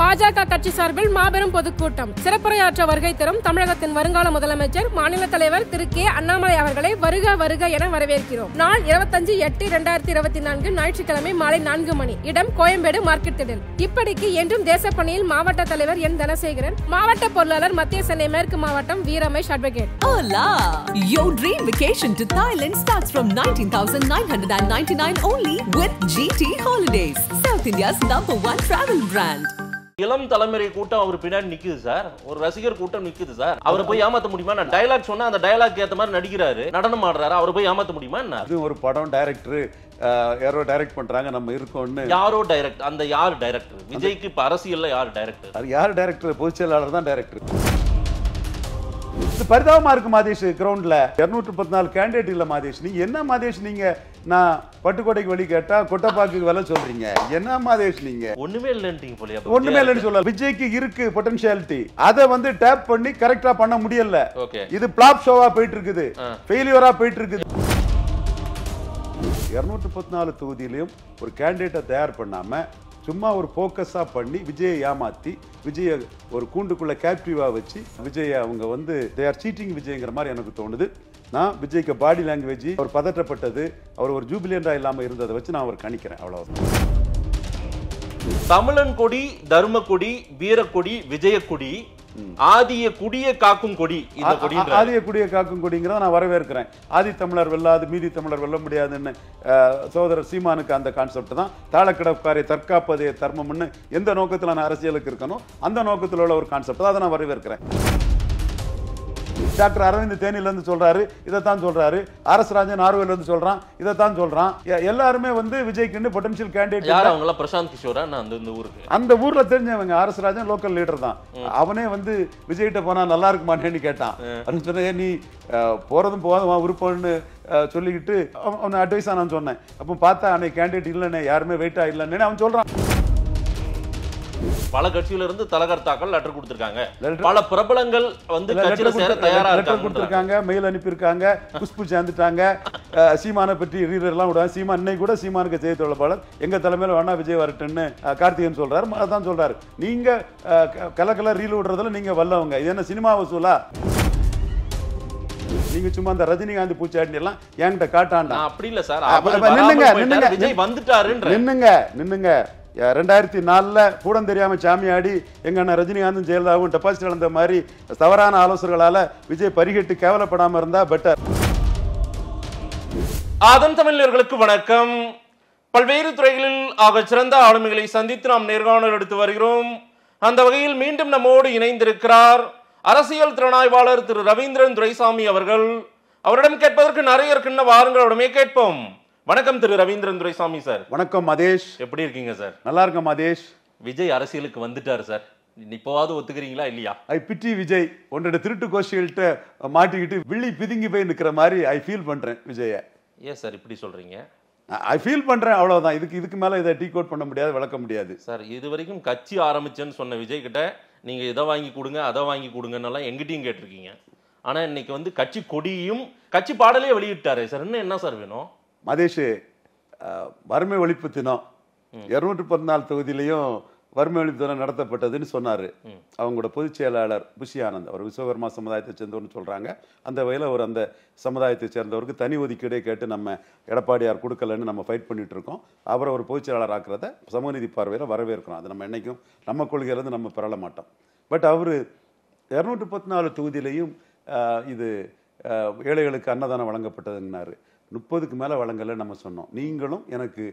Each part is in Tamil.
பாஜக கட்சி சார்பில் மாபெரும் பொதுக்கூட்டம். சிறப்புரையாற்ற வருகை தரும் தமிழகத்தின் வருங்கால முதலமைச்சர் மாநில தலைவர் திரு கே அண்ணாமலை அவர்களை வருக வருக என வரவேற்கிறோம். நாள் 25/8/2024 ஞாயிற்றுக்கிழமை மாலை 4 மணி. இடம் கோயம்பேடு மார்க்கெட் திடல். இப்படிக்கு என்றும் தேசப்பணியில் மாவட்ட தலைவர் என் தனசேகரன், மாவட்ட பொருளாளர் மத்திய சென்னை மேற்கு மாவட்டம் V Ramesh advocate. Hola! Your dream vacation to Thailand starts from 19,999 only with GT Holidays, South India's #1 travel brand. இளம் தலைமுறை கூட்டம் அவர் பின்னாடி நிக்குது சார். ஒரு ரசிகர் கூட்டம் நிக்குது சார். அவரை போய் ஏமாத்த முடியுமா? நான் டயலாக் சொன்னா அந்த டயலாக் ஏத்த மாதிரி நடிக்கிறாரு, நடனம் ஆடுறாரு. அவரை போய் ஏமாத்த முடியுமா என்ன? அது ஒரு படம் டைரக்டர் யாரோ டைரக்ட் பண்றாங்க, நம்ம இருக்கோம்னு. யாரோ டைரக்ட், அந்த யார் டைரக்டர்? விஜய்க்கு இப்ப அரசியல்ல யார் டைரக்டர்? அது யார் டைரக்டர்? பொதுச் செயலாளர் தான் டைரக்டர். இது பரிதாபமா இருக்கு மாதேஷ். கிரவுண்ட்ல 214 கேண்டிடேட் இல்ல மாதேஷ். நீங்க என்ன மாதேஷ், நீங்க நான் பட்டுக்கோட்டைக்கு வழி கேட்டா கொட்டப்பாக்கு விலை சொல்றீங்க. என்ன மாதேஷ் நீங்க? ஒண்ணுமே இல்லன்றீங்க போலயே. ஒண்ணுமே இல்லன்னு சொல்ல. விஜய்க்கு இருக்கு பொட்டன்ஷியாலிட்டி, அதை வந்து டேப் பண்ணி கரெக்டா பண்ண முடியல. இது பிளாப் ஷோவா போயிட்டு இருக்குது, ஃபெயிலியரா போயிட்டு இருக்குது. 214 தொகுதியிலையும் ஒரு கேண்டிடேட்டை தயார் பண்ணாம சும்மா ஒரு போக்கஸா பண்ணி விஜயை ஏமாத்தி, விஜய ஒரு கூண்டுக்குள்ள கேப்டிவா வச்சு விஜய் அவங்க வந்து தே ஆர் சீட்டிங் விஜய்ங்கிற மாதிரி எனக்கு தோணுது. நான் விஜய்க்கு பாடி லாங்குவேஜ், அவர் பதற்றப்பட்டது, அவர் ஒரு ஜூபிலியண்டா இல்லாம இருந்ததை வச்சு நான் அவர் கணிக்கிறேன். அவ்வளவுதான். தமிழன் கொடி, தர்ம கொடி, வீரக்கொடி, விஜயக்கொடி, ஆதிய குடியை காக்கும் கொடி. இந்த கொடி ஆதிய குடியை காக்கும் கொடிங்கிறத நான் வரவேற்கிறேன். ஆதி தமிழர் வெல்லாது மீதி தமிழர் வெல்ல முடியாதுன்னு சகோதரர் சீமானுக்கு அந்த கான்செப்ட் தான். தாளக்கிடக்காரை தற்காப்பதே தர்மம்னு எந்த நோக்கத்தில் நான் அரசியலுக்கு இருக்கணும் அந்த நோக்கத்தில் உள்ள ஒரு கான்செப்ட் தான். அதை நான் வரவேற்கிறேன். டாக்டர் அரவிந்த் தேனியிலிருந்து சொல்றாரு, இதைத்தான் சொல்றாரு. அரசு ராஜன் ஆர்வல் இருந்து சொல்றான், இதைத்தான் சொல்றான். எல்லாருமே வந்து விஜய்க்கு பொட்டன்ஷியல் கேண்டிடேட். யார் அவங்க? பிரசாந்த் கிஷோரா? அந்த ஊர்ல தெரிஞ்சவங்க. அரசு ராஜன் லோக்கல் லீடர் தான். அவனே வந்து விஜய்கிட்ட போனா நல்லா இருக்குமான்னு கேட்டான். சொன்ன நீ போறதும் போதும் விருப்பம்னு சொல்லிக்கிட்டு அவன் அட்வைஸா நான் சொன்னேன். அப்போ பார்த்தா அன்னைக்கு கேண்டிடேட் இல்லைன்னு, யாருமே வெயிட்டா இல்லைன்னு அவன் சொல்றான். பல கட்சியில இருந்து தலகர்த்தாக்கள் லெட்டர் கொடுத்திருக்காங்க. பல பிரபலங்கள் வந்து கட்சியில சேர தயாரா இருக்காங்க, மெயில் அனுப்பியிருக்காங்க. குஷ்பு சேர்ந்துட்டாங்க. சீமானை பற்றி ரீடர்லாம் விடுவாங்க. சீமான் இன்னைக்கு கூட சீமானுக்கு செய்தி தொடர்பாளர் எங்க தலைமையில வேணா விஜய் வரட்டுன்னு கார்த்திகன் சொல்றாரு. அதான் சொல்றாரு, நீங்க கலக்கல ரீல் விடுறதுல நீங்க வல்லவங்க. இது என்ன சினிமா வசூலா? நீங்க சும்மா அந்த ரஜினிகாந்த் பூச்சாண்டி எல்லாம் என்கிட்ட காட்டாண்டா. அப்படி இல்ல சார். நின்னுங்க 2004 கூட தெரியாம சாமியாடி எங்க அண்ணன் ரஜினிகாந்தும் ஜெயலலிதாவும் டெபாசிட் இழந்த மாதிரி தவறான ஆலோசனைகளால விஜய் பரிகெட்டு கேவலப்படாம இருந்தா பெட்டர். ஆதம் தமிழர்களுக்கு வணக்கம். பல்வேறு துறைகளில் ஆக சிறந்த ஆளுமைகளை சந்தித்து நாம் நேர்காணல் எடுத்து வருகிறோம். அந்த வகையில் மீண்டும் நம்மோடு இணைந்திருக்கிறார் அரசியல் திறனாய்வாளர் திரு ரவீந்திரன் துரைசாமி அவர்கள். அவரிடம் கேட்பதற்கு நிறைய இருக்குன்னு வாருங்களுடமே கேட்போம். வணக்கம் திரு ரவீந்திரன் துரைசாமி சார். வணக்கம் மதேஷ். எப்படி இருக்கீங்க சார்? நல்லா இருக்க மதேஷ். விஜய் அரசியலுக்கு வந்துட்டாரு சார். இப்போவாது ஒத்துக்கிறீங்களா இல்லையா? ஐ பிட்டி விஜய். ஒன்றோட திருட்டு கோஷ்டிகள்கிட்ட மாட்டிக்கிட்டு வில்லி பிதுங்கி போய் நிற்கிற மாதிரி ஐ ஃபீல் பண்றேன் விஜய. ஏன் சார் இப்படி சொல்றீங்க? ஐ ஃபீல் பண்றேன், அவ்வளவுதான். இதுக்கு மேல இதை டீ கோட் பண்ண முடியாது, விளக்க முடியாது சார். இது வரைக்கும் கட்சி ஆரம்பிச்சேன்னு சொன்ன விஜய் கிட்ட நீங்க இதை வாங்கி கொடுங்க அதை வாங்கி கொடுங்கன்னு எங்கிட்டையும் கேட்டிருக்கீங்க. ஆனா இன்னைக்கு வந்து கட்சி கொடியும் கட்சி பாடலையே வெளியிட்டாரு சார். இன்னும் என்ன சார் வேணும்? மதேஷ், வறுமை ஒழிப்பு தினம் 214 தொகுதியிலையும் வறுமை ஒழிப்பு தினம் நடத்தப்பட்டதுன்னு சொன்னாரு அவங்களோட பொதுச் செயலாளர் புஷி ஆனந்த். அவர் விஸ்வகர்மா சமுதாயத்தை சேர்ந்தவர்னு சொல்றாங்க. அந்த வகையில் அவர் அந்த சமுதாயத்தை சேர்ந்தவருக்கு தனி ஒதுக்கீடே கேட்டு நம்ம எடப்பாடியார் கொடுக்கலன்னு நம்ம ஃபைட் பண்ணிட்டு இருக்கோம். அவரை ஒரு பொதுச் செயலாளர் ஆக்குறத சமூக நீதி பார்வையில் வரவேற்கிறோம். அது நம்ம என்னைக்கும் நம்ம கொள்கையிலேருந்து நம்ம பெறல மாட்டோம். பட் அவர் 214 தொகுதியிலையும் இது ஏழைகளுக்கு அன்னதானம் வழங்கப்பட்டதுன்னாரு. 30க்கு மேலே வழங்கலை நம்ம சொன்னோம். நீங்களும் எனக்கு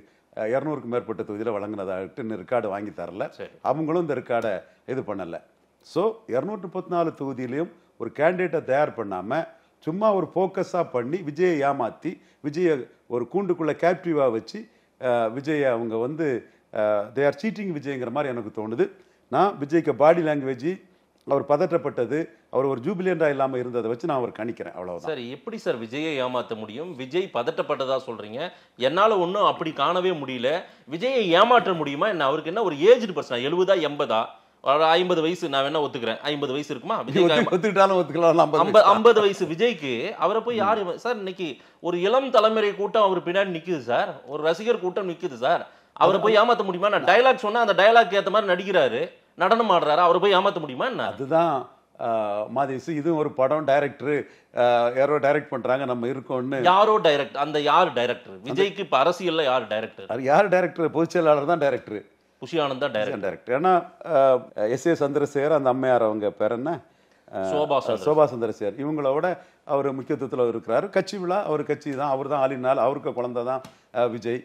200க்கு மேற்பட்ட தொகுதியில் வழங்கினதாகிட்டு ரெக்கார்டு வாங்கி தரல. அவங்களும் இந்த ரெக்கார்டை இது பண்ணலை. ஸோ 214 தொகுதியிலையும் ஒரு கேண்டிடேட்டை தயார் பண்ணாம சும்மா ஒரு போக்கஸா பண்ணி விஜயை ஏமாத்தி, விஜய ஒரு கூண்டுக்குள்ள கேப்டிவா வச்சு விஜயை அவங்க வந்து தே ஆர் சீட்டிங் விஜய்ங்கிற மாதிரி எனக்கு தோணுது. நான் விஜய்க்கு பாடி லாங்குவேஜ், அவர் பதற்றப்பட்டது, அவர் ஒரு ஜூபிலியண்டா இல்லாம இருந்ததை வச்சு நான் அவர் கணிக்கிறேன். அவ்வளவுதான். சார், எப்படி சார் விஜயை ஏமாத்த முடியும்? விஜய் பதட்டப்பட்டதா சொல்றீங்க. என்னால ஒன்றும் அப்படி காணவே முடியல. விஜயை ஏமாற்ற முடியுமா என்ன? அவருக்கு என்ன ஒரு ஏஜ்டு பர்சனா? 70 80 50 வயசு நான் வேணா ஒத்துக்கிறேன். 50 வயசு இருக்குமா? ஒத்துக்கிட்டாலும் ஒத்துக்கலாம். 50 வயசு விஜய்க்கு அவரை போய் யாரு சார்? இன்னைக்கு ஒரு இளம் தலைமுறை கூட்டம் அவர் பின்னாடி நிக்குது சார். ஒரு ரசிகர் கூட்டம் நிக்குது சார். அவரை போய் ஏமாத்த முடியுமா? நான் டயலாக் சொன்னா அந்த டயலாக் ஏத்த மாதிரி நடிக்கிறாரு, நடனம் ஆடுறாரு, அவரை போய் ஏமாத்த முடியுமா என்ன? அதுதான் மாதேஷ், இதுவும் ஒரு படம், டைரக்டர் யாரோ டைரக்ட் பண்றாங்க, நம்ம இருக்கோம்னு. யாரோ டைரக்ட், அந்த யார் டைரக்டர்? விஜய்க்கு இப்ப அரசியல்ல யார் டைரக்டர்? யார் டைரக்டர்? பொதுச் செயலாளர் தான் டைரக்டர், புஷி ஆனந்த் தான் டைரக்டர். ஏன்னா எஸ் ஏ சந்திரசேகர், அந்த அம்மையார், அவங்க பேர் என்ன, சோபா சந்திரசேகர், இவங்களோட அவர் முக்கியத்துவத்தில் இருக்கிறாரு. கட்சி விழா அவர் கட்சி தான், அவர் தான் ஆளினால், அவருக்கு குழந்தை தான் விஜய்.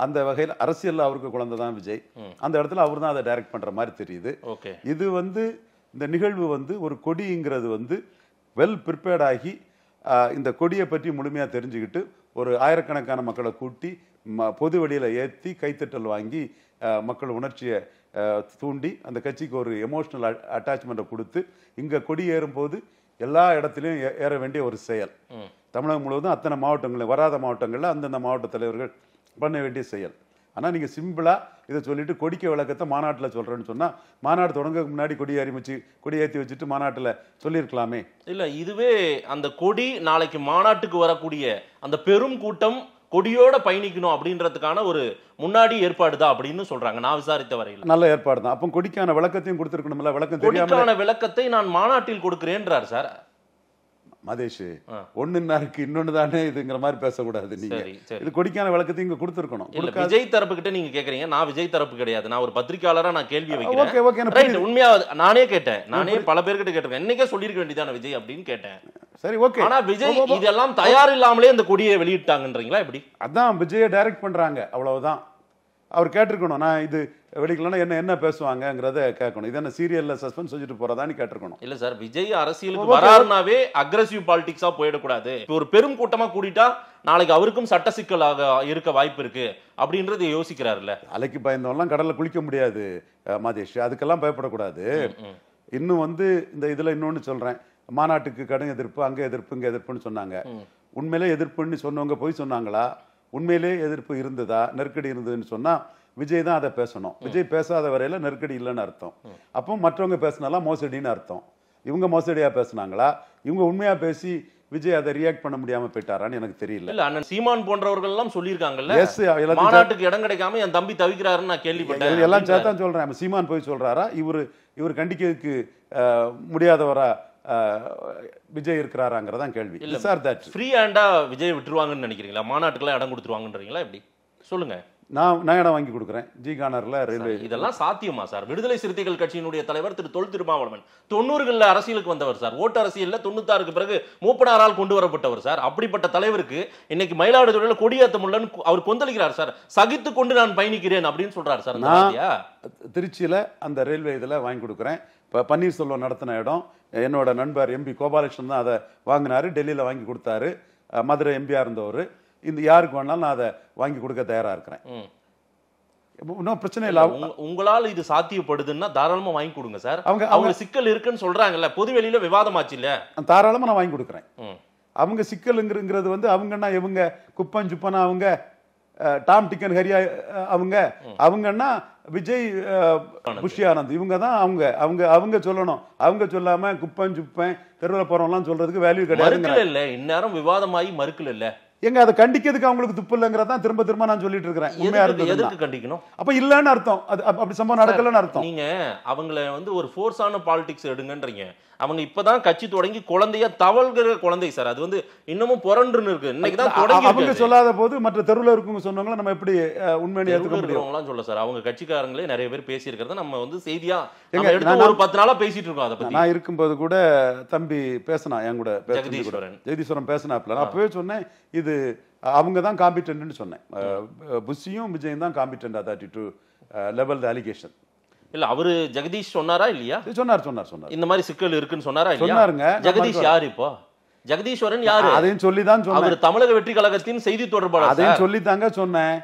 அந்த வகையில் அரசியல் அவருக்கு குழந்தை தான் விஜய். அந்த இடத்துல அவர் தான் அதை டைரக்ட் பண்ற மாதிரி தெரியுது. இது இந்த நிகழ்வு ஒரு கொடிங்கிறது வெல் ப்ரிப்பேர்ட் ஆகி இந்த கொடியை பற்றி முழுமையாக தெரிஞ்சுக்கிட்டு ஒரு ஆயிரக்கணக்கான மக்களை கூட்டி பொது வெளியில் ஏற்றி கைத்தட்டல் வாங்கி மக்கள் உணர்ச்சியை தூண்டி அந்த கட்சிக்கு ஒரு எமோஷனல் அட்டாச்மெண்ட்டை கொடுத்து இங்கே கொடி ஏறும்போது எல்லா இடத்துலையும் ஏற வேண்டிய ஒரு செயல். தமிழகம் முழுவதும் அத்தனை மாவட்டங்களில், வராத மாவட்டங்களில் அந்தந்த மாவட்ட தலைவர்கள் பண்ண வேண்டிய செயல். ஆனால் நீங்கள் சிம்பிளாக இதை சொல்லிட்டு கொடிக்க விளக்கத்தை மாநாட்டில் சொல்கிறேன்னு சொன்னால், மாநாடு தொடங்க முன்னாடி கொடி அறிவிச்சு கொடி ஏற்றி வச்சுட்டு மாநாட்டில் சொல்லியிருக்கலாமே. இல்லை, இதுவே அந்த கொடி நாளைக்கு மாநாட்டுக்கு வரக்கூடிய அந்த பெரும் கூட்டம் கொடியோட பயணிக்கணும் அப்படின்றதுக்கான ஒரு முன்னாடி ஏற்பாடு தான் அப்படின்னு சொல்றாங்க. நான் விசாரித்த வரையில் நல்ல ஏற்பாடு தான். அப்போ கொடிக்கான விளக்கத்தையும் கொடுத்துருக்கணும்ல. விளக்கம் கொடிக்கான விளக்கத்தை நான் மாநாட்டில் கொடுக்கிறேன்றார் சார் மதேஷ். ஒண்ணுன்னா இருக்கு, இன்னொன்னு தானே இதுங்கிற மாதிரி பேசக்கூடாது. நீங்க இது கொடிக்கான விளக்கத்தை இங்க கொடுத்துருக்கணும். விஜய் தரப்பு கிட்ட நீங்க கேக்குறீங்க, நான் விஜய் தரப்பு கிடையாது, நான் ஒரு பத்திரிகையாளரா நான் கேள்வி வைக்கிறேன். உண்மையா நானே கேட்டேன், நானே பல பேர்கிட்ட கேட்டிருக்கேன், என்னைக்கே சொல்லிருக்க வேண்டியதான விஜய் அப்படின்னு கேட்டேன். சரி, ஓகே. ஆனா விஜய் இதெல்லாம் தயார் இல்லாமலே இந்த கொடியை வெளியிட்டாங்கன்றீங்களா? எப்படி? அதான் விஜயை டைரக்ட் பண்றாங்க, அவ்வளவுதான். அவர் கேட்டிருக்கணும், நான் இது வெளிக்கலன்னா என்ன பேசுவாங்கங்கிறத கேட்கணும். இது என்ன சீரியல்ல சஸ்பென்ஸ் வச்சுட்டு போறதான்னு கேட்டிருக்கணும். இல்ல சார், விஜய் அரசியலுக்கு வராருனாவே அக்ரெசிவ் பாலிடிக்ஸா போயிடக்கூடாது. ஒரு பெரும் கூட்டமா கூட்டிட்டா நாளைக்கு அவருக்கும் சட்ட சிக்கலாக இருக்க வாய்ப்பு இருக்கு அப்படின்றது யோசிக்கிறாருல்ல. அலைக்கு பயந்தவெல்லாம் கடல்ல குளிக்க முடியாது மாதேஷ், அதுக்கெல்லாம் பயப்படக்கூடாது. இன்னும் இந்த இதுல இன்னொன்னு சொல்றேன், மாநாட்டுக்கு கடும் எதிர்ப்பு, அங்க எதிர்ப்பு, இங்க எதிர்ப்புன்னு சொன்னாங்க. உண்மையிலே எதிர்ப்புன்னு சொன்னவங்க போய் சொன்னாங்களா? உண்மையிலே எதிர்ப்பு இருந்ததா, நெருக்கடி இருந்ததுன்னு சொன்னா விஜய் தான் அதை பேசணும். விஜய் பேசாத வரையில நெருக்கடி இல்லைன்னு அர்த்தம். அப்போ மற்றவங்க பேசினாலாம் மோசடின்னு அர்த்தம். இவங்க மோசடியா பேசினாங்களா, இவங்க உண்மையா பேசி விஜய் அதை ரியாக்ட் பண்ண முடியாம போயிட்டாரான்னு எனக்கு தெரியல. இல்ல, அண்ணன் சீமான் போன்றவர்கள் எல்லாம் சொல்லியிருக்காங்கல்ல, மாநாட்டுக்கு இடம் கிடைக்காம என் தம்பி தவிக்கிறாருன்னு நான் கேள்விப்பட்டேன். எல்லாம் சேர்த்தான் சொல்றேன். சீமான் போய் சொல்றாரா, இவர் கண்டிக்கிறதுக்கு முடியாதவரா விஜய் இருக்கிறாராங்கிறதான் கேள்வி. இல்ல சார், தட் ஃப்ரீ ஹேண்டா விஜய் விட்டுருவாங்கன்னு நினைக்கிறீங்களா? மாநாட்டுக்குலாம் இடம் கொடுத்துருவாங்கன்றீங்களா? எப்படி சொல்லுங்க. நான் இடம் வாங்கி கொடுக்குறேன் ஜி கார்னர்ல ரயில்வே. இதெல்லாம் சாத்தியமா சார்? விடுதலை சிறுத்தைகள் கட்சியினுடைய தலைவர் திரு தொல் திருமாவளவன் 90களில் அரசியலுக்கு வந்தவர் சார். ஓட்டு அரசியல்ல 96க்கு பிறகு மூப்பனாரால் கொண்டு வரப்பட்டவர் சார். அப்படிப்பட்ட தலைவருக்கு இன்னைக்கு மயிலாடுதுறையில் கொடியேற்ற முடியலன்னு அவர் கொந்தளிக்கிறார் சார். சகித்து கொண்டு நான் பயணிக்கிறேன் அப்படின்னு சொல்றாரு சார். திருச்சியில அந்த ரயில்வே இதில் வாங்கி கொடுக்குறேன். இப்போ பன்னீர்செல்வம் நடத்தின இடம் என்னோட நண்பர் எம்பி கோபாலகிருஷ்ணன் தான் அதை வாங்கினாரு, டெல்லியில் வாங்கி கொடுத்தாரு. மதுரை எம்பியா இருந்தவர். இந்த யாருக்கு வேணாலும் நான் அதை வாங்கி கொடுக்க தயாரா இருக்கிறேன். இன்னும் பிரச்சனை இல்லை. உங்களால் இது சாத்தியப்படுதுன்னா தாராளமா வாங்கி கொடுங்க சார். அவங்க சிக்கல் இருக்குன்னு சொல்றாங்கல்ல, பொது வெளியில விவாதமாச்சு இல்ல, தாராளமா நான் வாங்கி கொடுக்குறேன். அவங்க சிக்கலுங்கிறது அவங்கன்னா இவங்க குப்பன் சுப்பனா, அவங்க டாம் டிக்கன் ஹரியா, அவங்கன்னா விஜய் புஷி ஆனந்த், இவங்க தான் அவங்க சொல்லணும். அவங்க சொல்லாம குப்பன் சுப்பன் தெருவில் போறவங்கலாம் சொல்றதுக்கு வேல்யூ கிடையாது. இல்ல, இந்நேரம் விவாதமாயி மறுக்கல இல்ல. எங்க அதை கண்டிக்கிறதுக்கு அவங்களுக்கு துப்பு இல்லைங்கிறதான் திரும்ப நான் சொல்லிட்டு இருக்கிறேன். உண்மையா எதுக்கு கண்டிக்கணும்? அப்ப இல்லன்னு அர்த்தம், அது அப்படி சம்பவம் நடக்கலன்னு அர்த்தம். நீங்க அவங்கள ஒரு ஃபோர்ஸான பாலிடிக்ஸ் எடுங்கன்றீங்க. அவங்க இப்பதான் கட்சி தொடங்கி குழந்தைய தவழ்கிற குழந்தை சார். அது இன்னமும் புரண்டுன்னு இருக்கு. இன்னைக்கு தான் தொடங்கி. அவங்க சொல்லாத போது மற்ற தெருவில் இருக்கவங்க சொன்னவங்கள நம்ம எப்படி உண்மையை ஏத்துக்க முடியும்? சொல்ல சார், அவங்க கட்சிக்காரங்களே நிறைய பேர் பேசி இருக்கிறத நம்ம செய்தியா ஒரு 10 நாளா பேசிட்டு இருக்கோம். அதை பத்தி நான் இருக்கும்போது கூட தம்பி பேசினா, என் கூட ஜெகதீஸ்வரன் பேசினாப்ல. நான் அப்பவே சொன்னேன், இது அவங்க தான் காம்பிட்டன்ட்னு சொன்னேன். புஷியும் விஜயும் தான் competent authority to level the allegation. இல்ல, அவரு ஜெகதீஷ் சொன்னாரா இல்லையா? சொன்னார். இந்த மாதிரி சிக்கல் இருக்குன்னு சொன்னாரா இல்லையா? சொன்னாருங்க. ஜெகதீஷ் யாரு? இப்போ ஜெகதீஸ்வரன் யாரு? அதையும் சொல்லிதான் சொன்னேன். அவர் தமிழக வெற்றி கழகத்தின் செய்தி தொடர்பாளர். அதையும் சொல்லித்தாங்க சொன்னேன்.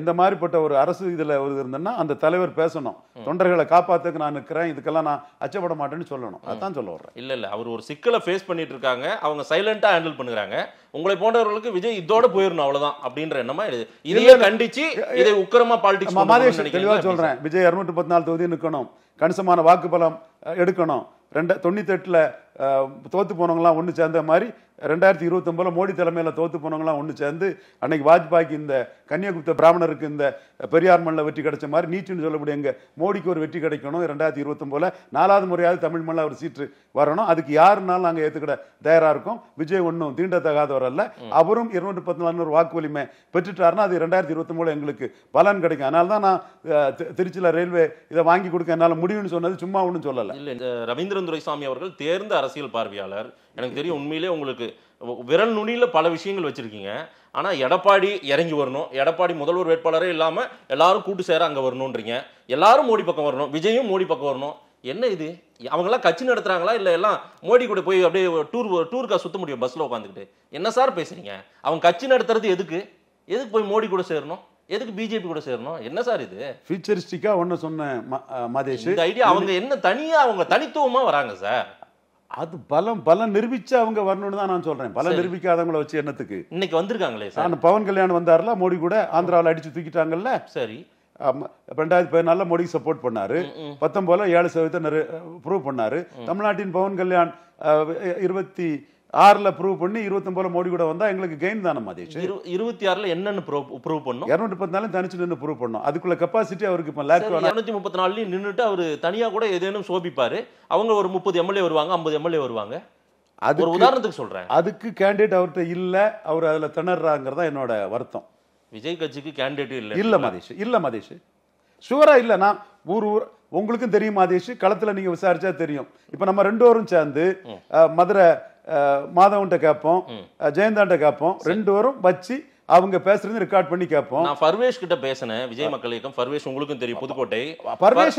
இந்த மாதிரிப்பட்ட ஒரு அரசு இதுல இருந்தேன்னா அந்த தலைவர் பேசணும். தொண்டர்களை காப்பாத்துக்கு நான் நிற்கிறேன், இதுக்கெல்லாம் நான் அச்சப்பட மாட்டேன்னு சொல்லணும். அதான் சொல்ல வர்றேன். இல்ல, அவர் ஒரு சிக்கலை ஃபேஸ் பண்ணிட்டு இருக்காங்க, அவங்க சைலண்டா ஹேண்டில் பண்ணுறாங்க. உங்களை போன்றவர்களுக்கு விஜய் இதோட போயிடணும் அவ்வளவுதான் அப்படின்ற எண்ணமா இதையே கண்டிச்சு இதை உக்கிரமா பாலிடிக்ஸ். தெளிவா சொல்றேன், விஜய் 214 தொகுதி நிற்கணும், கணிசமான வாக்கு பலம் எடுக்கணும். 98ல் தோத்து போனவங்களாம் ஒன்று சேர்ந்த மாதிரி 2029 மோடி தலைமையில் தோத்து போனவங்களாம் ஒன்று சேர்ந்து அன்னைக்கு வாஜ்பாய்க்கு இந்த கன்னியாகுப்த பிராமணருக்கு இந்த பெரியார் மண்ணில் வெற்றி கிடைச்ச மாதிரி நீட்டுன்னு சொல்லக்கூடிய எங்க மோடிக்கு ஒரு வெற்றி கிடைக்கணும் 2029 4வது முறையாவது தமிழ் மண்ணில் அவர் சீட்டு வரணும். அதுக்கு யாருனாலும் நாங்கள் ஏற்றுக்கிட தயாராக இருக்கோம். விஜய் ஒன்றும் தீண்டத்தகாதவர் அல்ல. அவரும் 214 வாக்கு வலிமை பெற்றுட்டாருன்னா அது 2023 எங்களுக்கு பலன் கிடைக்கும். அதனால தான் நான் திருச்சியில் ரயில்வே இதை வாங்கி கொடுக்க என்னால் முடியும்னு சொன்னது சும்மா ஒன்றும் சொல்லலை. இல்லை, இந்த ரவீந்திரன் துரைசாமி அவர்கள் தேர்ந்த அரசியல் பார்வையாளர். எனக்கு தெரியும், உண்மையிலே உங்களுக்கு விரல் நுனியில பல விஷயங்கள் வச்சிருக்கீங்க. ஆனா எடப்பாடி இறங்கி வரணும், எடப்பாடி முதல்வர் வேட்பாளரே இல்லாம எல்லாரும் கூட்டு சேர அங்க வரணும்ன்றீங்க. எல்லாரும் மோடி பக்கம் வரணும், விஜயும் மோடி பக்கம் வரணும். என்ன இது? அவங்கெல்லாம் கட்சி நடத்துறாங்களா இல்ல எல்லாம் மோடி கூட போய் அப்படியே டூருக்கா சுத்த முடியும் பஸ்ல உட்காந்துக்கிட்டு? என்ன சார் பேசுறீங்க? அவங்க கட்சி நடத்துறது எதுக்கு போய் மோடி கூட சேரணும்? எதுக்கு பிஜேபி கூட சேரணும்? என்ன சார் இது? ஃபியூச்சரிஸ்டிக்கா ஒன்னு சொன்ன மாதேஷ், இந்த ஐடியா அவங்க என்ன தனியா அவங்க தனித்துவமா வராங்க சார்? அது பலம் நிரூபிச்சு அவங்க வரணும்னு தான் நான் சொல்றேன். பலம் நிரூபிக்காதவங்களை வச்சு என்னத்துக்கு? இன்னைக்கு வந்திருக்காங்களே சார். பவன் கல்யாண் வந்தாருல, மோடி கூட ஆந்திராவில் அடிச்சு தூக்கிட்டாங்கல்ல. சரி, 2014 மோடிக்கு சப்போர்ட் பண்ணாரு. 19 7% ப்ரூவ் பண்ணாரு. தமிழ்நாட்டின் பவன் கல்யாண் 26 ப்ரூவ் பண்ணி 29 மோடி கூட வந்தா எங்களுக்கு கெயின் தானே மாதேஷ். 26 என்னன்னு ப்ரூவ் பண்ணோம்? 214 தனிச்சு நின்று ப்ரூவ் பண்ணோம். அதுக்குள்ள கெப்பாசிட்டி அவருக்கு இப்ப லேக் 234 நின்னுட்டு அவரு தனியா கூட ஏதேனும் சோபிப்பாரு. அவங்க ஒரு 30 எம்எல்ஏ வருவாங்க, 50 எம்எல்ஏ வருவாங்க. அது ஒரு உதாரணத்துக்கு சொல்றேன். அதுக்கு கேண்டிடேட் அவர்கிட்ட இல்ல, அவர் அதுல திணறாங்கிறதா என்னோட வருத்தம். விஜய் கட்சிக்கு கேண்டிடேட் இல்ல மாதேஷ் ஷுவரா இல்ல. நான் உங்களுக்கும் தெரியும் மாதேஷ், களத்துல நீங்க விசாரிச்சா தெரியும். இப்ப நம்ம 2 பேரும் சேர்ந்து மதுரை மாதவன்ட்ட கேட்போம், ஜெயந்தாண்ட கேட்போம், 2 பேரும் வச்சு அவங்க பேசுறது ரெக்கார்ட் பண்ணி கேட்போம். நான் பர்வேஷ் கிட்ட பேசினேன், விஜய் மக்கள் இயக்கம். பர்வேஷ் உங்களுக்கும் தெரியும், புதுக்கோட்டை. பர்வேஷ்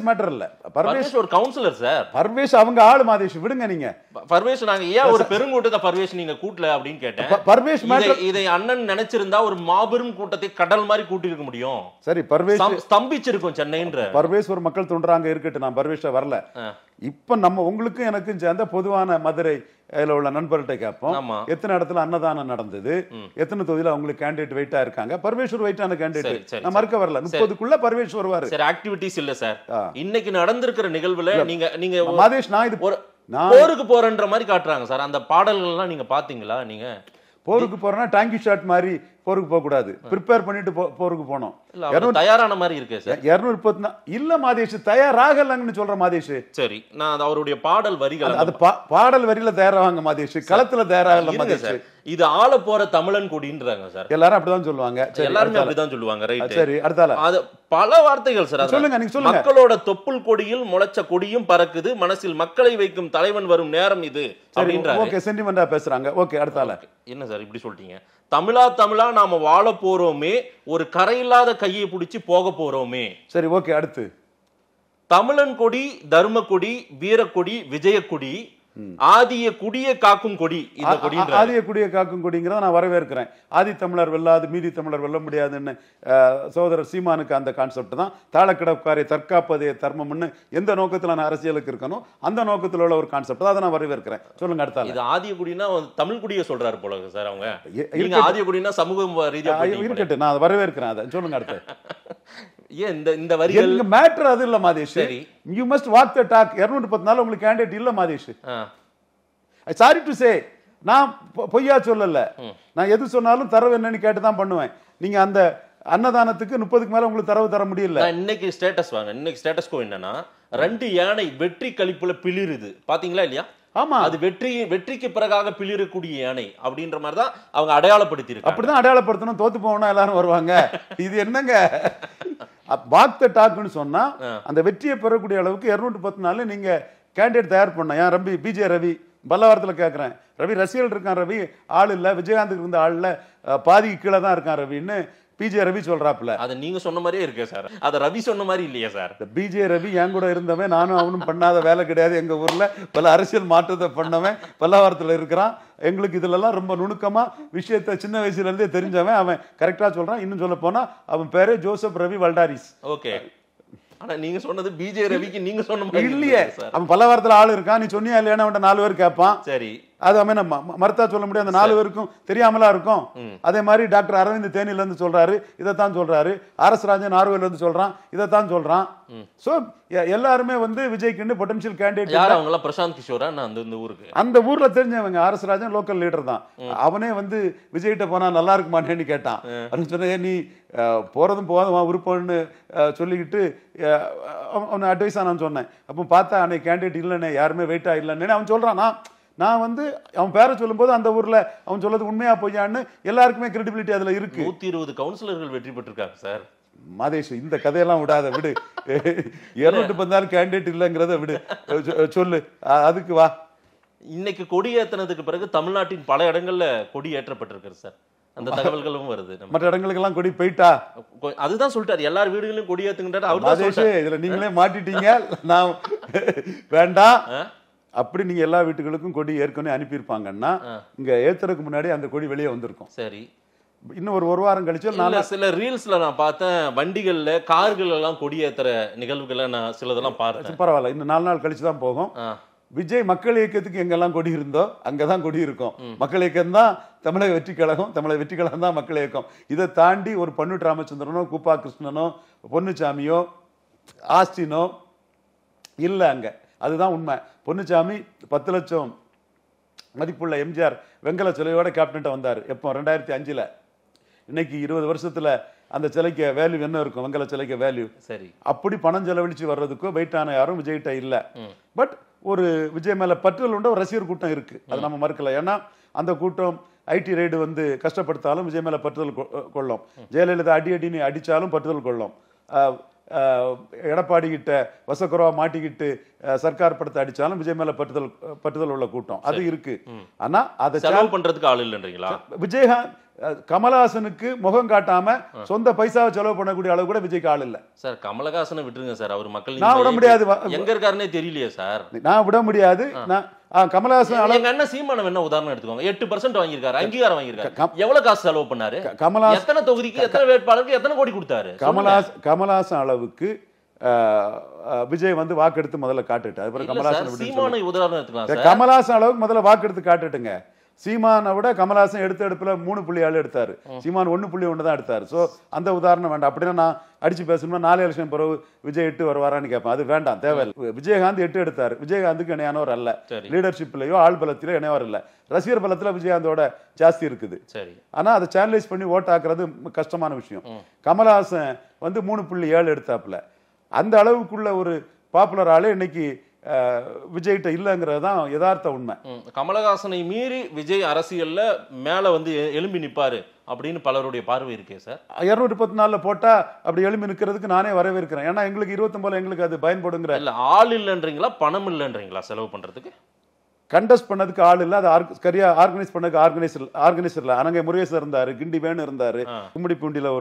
மேட்டர் இல்ல, பர்வேஷ் ஒரு கவுன்சிலர் சார். பர்வேஷ் அவங்க ஆளு மாதேஷ், விடுங்க நீங்க. பர்வேஷ் நாங்க ஏன் ஒரு பெருங்கூட்டத்தை பர்வேஷ் நீங்க கூட்டல அப்படின்னு கேட்டேன். பர்வேஷ் மேட்டர் இதை அண்ணன் நினைச்சிருந்தா ஒரு மாபெரும் கூட்டத்தை கடல் மாதிரி கூட்டி இருக்க முடியும். சரி, பர்வேஷ் ஸ்தம்பிச்சிருக்கும் சென்னைன்ற. பர்வேஷ் ஒரு மக்கள் தோன்றாங்க இருக்கட்டும், நான் பர்வேஷ வரல. இப்ப நம்ம உங்களுக்கும் எனக்கும் சேர்ந்த பொதுவான மதுரை உள்ள நண்பர்கள்ட்ட கேட்போம், எத்தனை இடத்துல அன்னதானம் நடந்தது, எத்தனை தொகுதியில அவங்களுக்கு கேண்டிடேட் வெயிட்டா இருக்காங்க. பர்வேஸ்வர் வெயிட்டான கேண்டிடேட், நான் மறுக்க வரல. 30க்குள்ள பர்வேஷ் வருவாரு. சரி, ஆக்டிவிட்டிஸ் இல்ல சார். இன்னைக்கு நடந்திருக்கிற நிகழ்வுல நீங்க மாதேஷ், நான் இது போருக்கு போறன்ற மாதிரி காட்டுறாங்க சார். அந்த பாடல்கள் எல்லாம் நீங்க பாத்தீங்களா? நீங்க போருக்கு போறோம்னா டாங்கி ஷாட் மாதிரி போருக்கு போக கூடாது, ப்ரிப்பேர் பண்ணிட்டு போருக்கு போனோம். தயாரான மாதிரி இருக்கு சார். 234 இல்ல மாதேஷ், தயாராகலன்னு சொல்ற மாதேஷ். சரி, நான் அவருடைய பாடல் வரிகள், அது பாடல் வரியில தயாராவாங்க மாதேஷ், களத்துல தயாராகல மாதேஷ். இது ஆள போற தமிழன் கொடின்றாங்க சார். எல்லாரும் அப்படிதான் சொல்லுவாங்க. எல்லாரும் அப்படிதான் சொல்லுவாங்க. ரைட், சரி, அடுத்தால அது பல வார்த்தைகள் சார். சொல்லுங்க, நீங்க சொல்லுங்க. மக்களோட தொப்புள் கொடியில் முளைச்ச கொடியும் பறக்குது, மனசில் மக்களை வைக்கும் தலைவன் வரும் நேரம் இது அப்படின்றாங்க. ஓகே, சென்டிமெண்டா பேசுறாங்க. ஓகே, அடுத்தால. என்ன சார் இப்படி சொல்லிட்டீங்க? தமிழா நாம வாழ போறோமே, ஒரு கரையில்லாத கையை பிடிச்சி போக போறோமே. சரி, ஓகே, அடுத்து. தமிழன் கொடி, தர்ம கொடி, வீரக்கொடி, விஜயக்கொடி, ஆதிய குடியை காக்கும் கொடி. இந்த கொடி ஆதிய குடியை காக்கும் கொடிங்கிறத நான் வரவேற்கிறேன். ஆதி தமிழர் வெல்லாது மீதி தமிழர் வெல்ல முடியாதுன்னு சகோதரர் சீமானுக்கு அந்த கான்செப்ட் தான். தாளக்கிடக்காரை தற்காப்பதே தர்மம்னு எந்த நோக்கத்துல நான் அரசியலுக்கு இருக்கணும் அந்த நோக்கத்தில் உள்ள ஒரு கான்செப்ட் தான். அதை நான் வரவேற்கிறேன். சொல்லுங்க, அடுத்தால. இது ஆதிய குடினா தமிழ் குடியை சொல்றாரு போல சார் அவங்க. நீங்க ஆதிய குடினா சமூக ரீதியா இருக்கட்டும், நான் அதை வரவேற்கிறேன். அதை சொல்லுங்க, அடுத்து. ஏன் இந்த வரிகள் மேட்டர் அது இல்ல Madhesh. You must walk the talk. 214 உங்களுக்கு கேண்டிடேட் இல்ல மாதேஷ். சாரி டு சே, நான் பொய்யா சொல்லல. நான் எது சொன்னாலும் தரவு என்னன்னு கேட்டு தான் பண்ணுவேன். நீங்க அந்த அன்னதானத்துக்கு 30க்கு மேல உங்களுக்கு தரவு தர முடியல. இன்னைக்கு ஸ்டேட்டஸ் வாங்க. இன்னைக்கு ஸ்டேட்டஸ் கோ என்னன்னா, 2 யானை வெற்றி கழிப்புல பிளிருது. பாத்தீங்களா இல்லையா? ஆமா, அது வெற்றிக்கு பிறகாக பிளிரக்கூடிய யானை அப்படின்ற மாதிரி தான் அவங்க அடையாளப்படுத்தி இருக்காங்க. அப்படிதான் அடையாளப்படுத்தணும். தோத்து போனா எல்லாரும் வருவாங்க. இது என்னங்க வாக் த டாக்னு சொன்னா, அந்த வெற்றியை பெறக்கூடிய அளவுக்கு 214 நீங்க கேண்டிடேட் தயார் பண்ண. ஏன் ரவி, பிஜே ரவி பல்லவாரத்தில் கேட்குறேன். ரவி ரசிகர்கள் இருக்கான், ரவி ஆள் இல்லை, விஜயகாந்துக்கு இருந்த ஆள் இல்லை, பாதிக்கு கீழே தான் இருக்கான் ரவின்னு பிஜே ரவி சொல்றாப்புல. அது நீங்க சொன்ன மாதிரியே இருக்கு சார். அது ரவி சொன்ன மாதிரி இல்லையா சார்? பிஜே ரவி என் கூட இருந்தவன், நானும் அவனும் பண்ணாத வேலை கிடையாது. எங்க ஊர்ல பல அரசியல் மாற்றத்தை பண்ணவன், பல்லாவரத்தில் இருக்கிறான். எங்களுக்கு இதுலலாம் ரொம்ப நுணுக்கமா விஷயத்த சின்ன வயசுல இருந்தே தெரிஞ்சவன். அவன் கரெக்டா சொல்றான். இன்னும் சொல்ல போனா அவன் பேரு ஜோசப் ரவி வல்டாரிஸ். ஓகே, ஆனா நீங்க சொன்னது பிஜே ரவிக்கு நீங்க சொன்ன மாதிரி இல்லையே. அவன் பல்லாவரத்துல ஆள் இருக்கான். நீ சொன்னியா இல்லையா? அவன் 4 பேர் கேட்பான். சரி, அது அவன் மறுத்தா சொல்ல முடியும். அந்த 4 பேருக்கும் தெரியாமலா இருக்கும். அதே மாதிரி டாக்டர் அரவிந்த் தேனியில இருந்து சொல்றாரு, இதைத்தான் சொல்றாரு. RS ராஜன் நார்வேல இருந்து சொல்றான், இதைத்தான் சொல்றான். சோ எல்லாருமே வந்து விஜய்க்கு பொட்டன்ஷியல் கேண்டிடேட். யார் அவங்க எல்லாம்? பிரசாந்த் கிஷோரா? அந்த ஊருக்கு அந்த ஊர்ல தெரிஞ்சவங்க. RS ராஜன் லோக்கல் லீடர் தான். அவனே வந்து விஜய்கிட்ட போனா நல்லா இருக்குமான்னு கேட்டான். அப்படின்னு சொன்ன, நீ போறதும் போதும் விருப்பம்னு சொல்லிக்கிட்டு அவன் அட்வைஸா நான் சொன்னேன். அப்போ பார்த்தா அன்னைக்கு கேண்டிடேட் இல்லைன்னு, யாருமே வெயிட்டா இல்லைன்னு அவன் சொல்றான். நான் வந்து அவன் பேரை சொல்லும் போது அந்த ஊர்ல அவன் சொல்றது உண்மையா பொய்யான்னு எல்லாருக்குமே கிரெடிபிலிட்டி அதுல இருக்கு. 120 கவுன்சிலர்கள் வெற்றி பெற்றிருக்காங்க சார். மாதேஷ், இந்த கதையெல்லாம் விடாத, விடு. 216 கேண்டிடேட் இல்லைங்கிறத விடு, சொல்லு, அதுக்கு வா. இன்னைக்கு கொடி ஏத்தனதுக்கு பிறகு தமிழ்நாட்டின் பல இடங்கள்ல கொடி ஏற்றப்பட்டிருக்கு சார். அந்த தகவல்களும் வருது. மற்ற இடங்களுக்கெல்லாம் கொடி போயிட்டா? அதுதான் சொல்லிட்டாரு, எல்லார் வீடுகளிலும் கொடி ஏத்துங்கன்றாரு. மாதேஷ், இதுல நீங்களே மாட்டிட்டீங்க. நான் வேண்டாம். அப்படி நீங்க எல்லா வீட்டுகளுக்கும் கொடி ஏற்கனவே அனுப்பியிருப்பாங்கன்னா இங்க ஏத்துறதுக்கு முன்னாடி அந்த கொடி வெளியே வந்திருக்கும். சரி, இன்னும் ஒரு வாரம் கழிச்சு சில ரீல்ஸ்ல நான் பார்த்தேன், வண்டிகள்ல கார்கள் எல்லாம் கொடி ஏத்துற நிகழ்வுகளை நான் சிலதெல்லாம் பார்த்தேன். பரவாயில்ல, இன்னும் 4 நாள் கழிச்சு தான் போகும். விஜய் மக்கள் இயக்கத்துக்கு எங்கெல்லாம் கொடி இருந்தோ அங்கதான் கொடி இருக்கும். மக்கள் இயக்கம் தான் தமிழக வெற்றி கழகம், தமிழக வெற்றி கழகம் தான் மக்கள் இயக்கம். இதை தாண்டி ஒரு பன்னூட் ராமச்சந்திரனோ, கூப்பா கிருஷ்ணனோ, பொன்னுச்சாமியோ, ஆஸ்டினோ இல்ல அங்க. அதுதான் உண்மை. பொன்னுச்சாமி 10 லட்சம் மதிப்புள்ள எம்ஜிஆர் வெங்கல சிலையோட கேப்டன்ட்ட வந்தார். எப்போ? 2005. இன்னைக்கு 20 வருஷத்துல அந்த சிலைக்கு வேல்யூ என்ன இருக்கும்? வெங்கல சிலைக்கு வேல்யூ. சரி, அப்படி பணம் செலவழிச்சு வர்றதுக்கோ வெயிட்டான யாரும் விஜய்கிட்ட இல்ல. பட் ஒரு விஜய் மேல பற்றுதல் உண்ட ஒரு ரசிகர் கூட்டம் இருக்கு, அது நம்ம மறுக்கல. ஏன்னா அந்த கூட்டம் ஐடி ரைடு வந்து கஷ்டப்படுத்தாலும் விஜய் மேல பற்றுதல் கொள்ளும். ஜெயலலிதா அடின்னு அடிச்சாலும் பற்றுதல் கொள்ளும். எடப்பாடி கிட்ட வசக்குறவா மாட்டிக்கிட்டு சர்க்கார் படத்தை அடிச்சாலும் விஜய் மேல பற்றுதல் உள்ள கூட்டம் அது இருக்கு. ஆனா அதை செலவு பண்றதுக்கு ஆள் இல்லைன்றீங்களா? விஜயகாந்த் கமலஹாசனுக்கு முகம் காட்டாம சொந்த பைசாவை செலவு பண்ணக்கூடிய அளவு கூட விஜய்க்கு ஆள் இல்ல சார். கமலஹாசனை விட்டுருங்க சார், அவர் மக்கள் நான் விட முடியாது. எங்க இருக்காருன்னே தெரியலையே சார், நான் விட முடியாது. கமலஹாசன் எங்க அண்ணன் சீமானம் என்ன உதாரணம் எடுத்துக்கோங்க. 8% வாங்கியிருக்காரு, அங்கீகாரம் வாங்கியிருக்காரு. எவ்வளவு காசு செலவு பண்ணாரு? கமலஹாசன் எத்தனை தொகுதிக்கு, எத்தனை வேட்பாளருக்கு எத்தனை கோடி கொடுத்தாரு? கமலஹாசன் அளவுக்கு விஜய் வந்து வாக்கெடுத்து முதல்ல காட்டுட்டு கமலஹாசன் அளவுக்கு முதல்ல வாக்கெடுத்து காட்டுட்டுங்க. சீமானை விட கமலஹாசன் எடுப்புல 3.7 எடுத்தாரு, சீமான் 1.1 தான் எடுத்தாரு. சோ அந்த உதாரணம் வேண்டாம். அப்படின்னா நான் அடிச்சு பேசணும்னா 4 எலெக்ஷன் பிறகு விஜய் 8 வருவாரான்னு கேட்பேன். அது வேண்டாம், தேவையில்லை. விஜயகாந்த் 8 எடுத்தாரு. விஜயகாந்துக்கு இணையானவர் அல்ல, லீடர்ஷிப்லயோ ஆள் பலத்திலோ இணையவர் இல்ல. ரசிகர் பலத்துல விஜயகாந்தோட ஜாஸ்தி இருக்குது. ஆனா அதை சேனலைஸ் பண்ணி ஓட் ஆக்குறது கஷ்டமான விஷயம். கமலஹாசன் வந்து 3.7 எடுத்தாப்புல. அந்த அளவுக்குள்ள ஒரு பாப்புலர் ஆளு இன்னைக்கு விஜய்கிட்ட இல்லங்கிறது தான் யதார்த்த உண்மை. கமலஹாசனை மீறி விஜய் அரசியல்ல மேல வந்து எழும்பி நிப்பாரு அப்படின்னு பலருடைய பார்வை இருக்கே சார். 214 போட்டா அப்படி எழும்பி நிக்கிறதுக்கு நானே வரவேற்கிறேன். ஏன்னா எங்களுக்கு 29 எங்களுக்கு அது பயன்படுங்கிற. இல்ல ஆள் இல்லைன்றீங்களா, பணம் இல்லைன்றீங்களா செலவு பண்றதுக்கு? கண்டஸ்ட் பண்ணதுக்கு ஆள் இல்ல, அது சரியா ஆர்கனைஸ் பண்ணதுக்கு ஆர்கனைசர் இல்ல. அனங்க முருகேசன் இருந்தாரு, கிண்டி வேணு இருந்தாரு, கும்மிடி பூண்டியில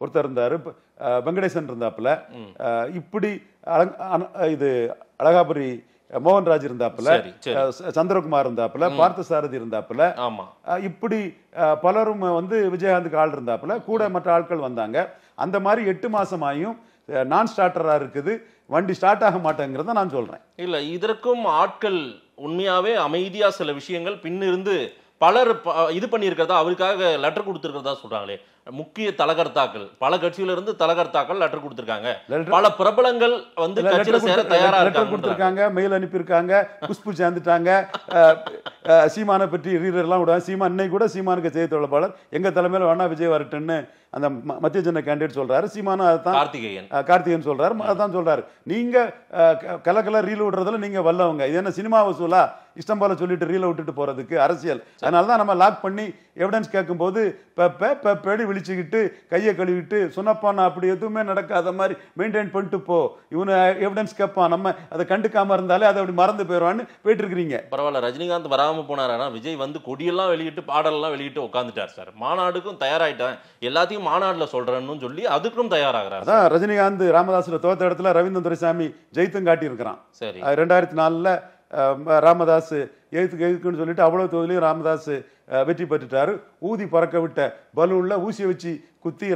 ஒருத்தர் இருந்தாரு, வெங்கடேசன் இருந்தாப்புல, இப்படி இது அழகாபுரி மோகன்ராஜ் இருந்தாப்புல, சந்திரகுமார் இருந்தாப்புல, பார்த்தசாரதி இருந்தாப்புல, இப்படி பலரும் வந்து விஜயகாந்துக்கு ஆள் இருந்தாப்புல, கூட மற்ற ஆட்கள் வந்தாங்க. அந்த மாதிரி 8 மாசமாயும் நான் ஸ்டார்டரா இருக்குது, வண்டி ஸ்டார்ட் ஆக மாட்டேங்கிறத நான் சொல்றேன். இல்ல இதற்கும் ஆட்கள் உண்மையாவே அமைதியா சில விஷயங்கள் பின்னிருந்து பலர் இது பண்ணியிருக்கிறதா, அவருக்காக லெட்டர் கொடுத்துருக்கிறதா சொல்றாங்களே. முக்கிய தலகர்த்தாக்கள், பல கட்சியில இருந்து தலகர்த்தாக்கள் லெட்டர் கொடுத்திருக்காங்க. பல பிரபலங்கள் வந்து கட்சியில சேர தயாரா இருக்காங்க, மெயில் அனுப்பியிருக்காங்க, குஷ்பு சேர்ந்துட்டாங்க. சீமானை பற்றி ரீடர்லாம் விடுவாங்க. சீமான் இன்னைக்கு கூட சீமானுக்கு செய்தி தொடர்பாளர் எங்க தலைமையில வேணா விஜய் வரட்டுன்னு அந்த மத்திய ஜன கேண்டிடேட் சொல்றாரு. சீமானும் அதான் கார்த்திகேயன் சொல்றாரு, அதான் சொல்றாரு. நீங்க கலக்கல ரீல் விடுறதுல நீங்க வல்லவங்க. இது என்ன சினிமா வசூலா? இஷ்டம் போல சொல்லிட்டு ரீல விட்டுட்டு போறதுக்கு அரசியல். அதனாலதான் நம்ம லாக் பண்ணி எவிடன்ஸ் கேட்கும் போது பேடி விழிச்சுக்கிட்டு கையை கழுவிட்டு சொன்னப்பான் அப்படி எதுவுமே நடக்காத மாதிரி மெயின்டைன் பண்ணிட்டு போ, இவனு எவிடன்ஸ் கேட்பான், நம்ம அதை கண்டுக்காம இருந்தாலே அதை அப்படி மறந்து போயிடுவான்னு போயிட்டு இருக்கிறீங்க. பரவாயில்ல, ரஜினிகாந்த் வராம போனாரா? விஜய் வந்து கொடியெல்லாம் வெளியிட்டு பாடலாம் வெளியிட்டு உட்காந்துட்டார் சார். மாநாடுக்கும் தயாராயிட்டேன், எல்லாத்தையும் மாநாடுல சொல்றேன்னு சொல்லி அதுக்கும் தயாராகிறார். அதான் ரஜினிகாந்த் ராமதாஸ்ல தோத்த இடத்துல ரவீந்திரன் துரைசாமி ஜெயித்தும் காட்டி இருக்கிறான். சரி, 2004 ராமதாஸ் எதுக்குன்னு சொல்லிட்டு அவ்வளவு தொகுதியிலையும் ராமதாஸ் வெற்றி பெற்றுட்டாரு. ஊதி பறக்க விட்ட பலூன்ல ஊசியை வச்சு குத்தி